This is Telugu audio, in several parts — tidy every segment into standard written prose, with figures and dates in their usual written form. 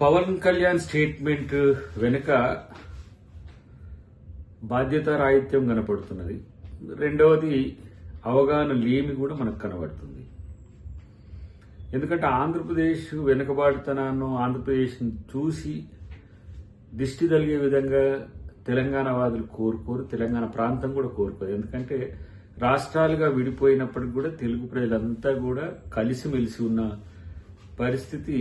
పవన్ కళ్యాణ్ స్టేట్మెంట్ వెనుక బాధ్యతారాహిత్యం కనపడుతున్నది. రెండవది అవగాహన లేమి కూడా మనకు కనబడుతుంది. ఎందుకంటే ఆంధ్రప్రదేశ్ వెనుకబాటుతనాన్ని ఆంధ్రప్రదేశ్ చూసి దిష్టి తగిలే విధంగా తెలంగాణ వాదులు కోరుకోరు, తెలంగాణ ప్రాంతం కూడా కోరుకోరు. ఎందుకంటే రాష్ట్రాలుగా విడిపోయినప్పటికి కూడా తెలుగు ప్రజలంతా కూడా కలిసిమెలిసి ఉన్న పరిస్థితి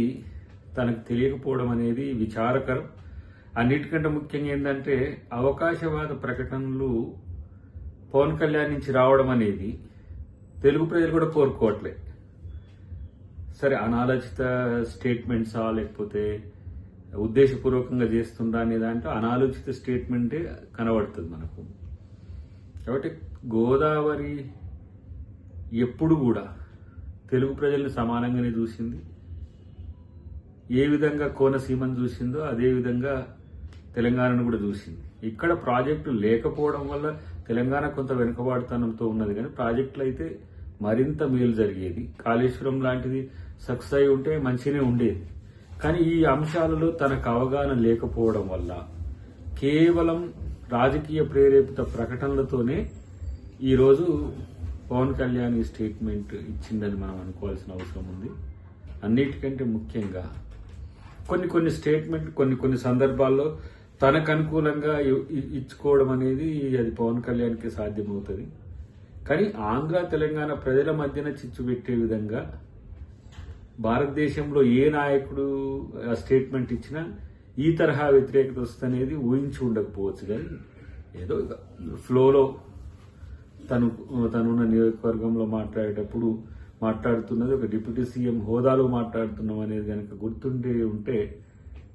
తనకు తెలియకపోవడం అనేది విచారకరం. అన్నిటికంటే ముఖ్యంగా ఏంటంటే అవకాశవాద ప్రకటనలు పవన్ కళ్యాణ్ నుంచి రావడం అనేది తెలుగు ప్రజలు కూడా కోరుకోవట్లే. సరే, అనాలోచిత స్టేట్మెంట్సా లేకపోతే ఉద్దేశపూర్వకంగా చేస్తుందా అనే దాంట్లో అనాలోచిత స్టేట్మెంటే కనబడుతుంది మనకు. కాబట్టి గోదావరి ఎప్పుడు కూడా తెలుగు ప్రజల్ని సమానంగానే చూసింది. ఏ విధంగా కోనసీమను చూసిందో అదే విధంగా తెలంగాణను కూడా చూసింది. ఇక్కడ ప్రాజెక్టులు లేకపోవడం వల్ల తెలంగాణ కొంత వెనుకబాటుతనంతో ఉన్నది, కానీ ప్రాజెక్టులు అయితే మరింత మేలు జరిగేది. కాళేశ్వరం లాంటిది సక్సెస్ అయి ఉంటే మంచిగానే ఉండేది. కానీ ఈ అంశాలలో తనకు అవగాహన లేకపోవడం వల్ల కేవలం రాజకీయ ప్రేరేపిత ప్రకటనలతోనే ఈరోజు పవన్ కళ్యాణ్ ఈ స్టేట్మెంట్ ఇచ్చిందని మనం అనుకోవాల్సిన అవసరం ఉంది. అన్నిటికంటే ముఖ్యంగా కొన్ని స్టేట్మెంట్ కొన్ని సందర్భాల్లో తనకు అనుకూలంగా ఇచ్చుకోవడం అనేది అది పవన్ కళ్యాణ్కి సాధ్యమవుతుంది. కానీ ఆంధ్ర తెలంగాణ ప్రజల మధ్యన చిచ్చు పెట్టే విధంగా భారతదేశంలో ఏ నాయకుడు స్టేట్మెంట్ ఇచ్చినా ఈ తరహా వ్యతిరేకత వస్తుందనేది ఊహించి ఉండకపోవచ్చు. కానీ ఏదో ఫ్లోలో తనున్న నియోజకవర్గంలో మాట్లాడేటప్పుడు మాట్లాడుతున్నది ఒక డిప్యూటీ సీఎం హోదాలో మాట్లాడుతున్నాం అనేది కనుక గుర్తుండే ఉంటే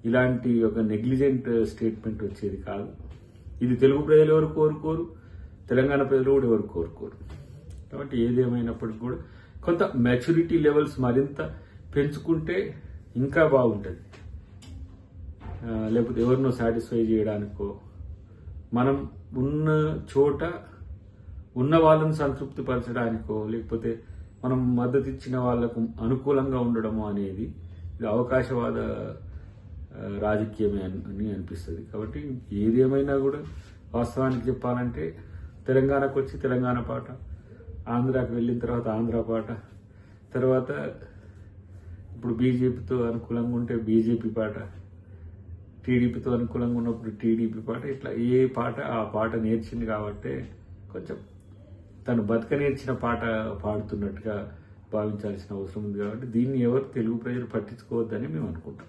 ఇలాంటి ఒక నెగ్లిజెంట్ స్టేట్మెంట్ వచ్చేది కాదు. ఇది తెలుగు ప్రజలు ఎవరు కోరుకోరు, తెలంగాణ ప్రజలు కూడా ఎవరు కోరుకోరు. కాబట్టి ఏదేమైనప్పటికీ కూడా కొంత మెచ్యూరిటీ లెవెల్స్ మరింత పెంచుకుంటే ఇంకా బాగుంటుంది. లేకపోతే ఎవరినో సాటిస్ఫై చేయడానికో మనం ఉన్న చోట ఉన్న వాళ్ళని సంతృప్తి పరచడానికో లేకపోతే మనం మద్దతు ఇచ్చిన వాళ్లకు అనుకూలంగా ఉండడము అనేది ఇది అవకాశవాద రాజకీయమే అని అనిపిస్తుంది. కాబట్టి ఏదేమైనా కూడా వాస్తవానికి చెప్పాలంటే తెలంగాణకు వచ్చి తెలంగాణ పాట, ఆంధ్రాకి వెళ్ళిన తర్వాత ఆంధ్ర పాట, తర్వాత ఇప్పుడు బీజేపీతో అనుకూలంగా ఉంటే బీజేపీ పాట, టీడీపీతో అనుకూలంగా ఉన్నప్పుడు టీడీపీ పాట, ఇట్లా ఏ పాట ఆ పాట నేర్చింది కాబట్టి కొంచెం తను బతక నేర్చిన పాట పాడుతున్నట్టుగా భావించాల్సిన అవసరం ఉంది. కాబట్టి దీన్ని ఎవరు తెలుగు ప్రజలు పట్టించుకోవద్దని మేము అనుకుంటాం.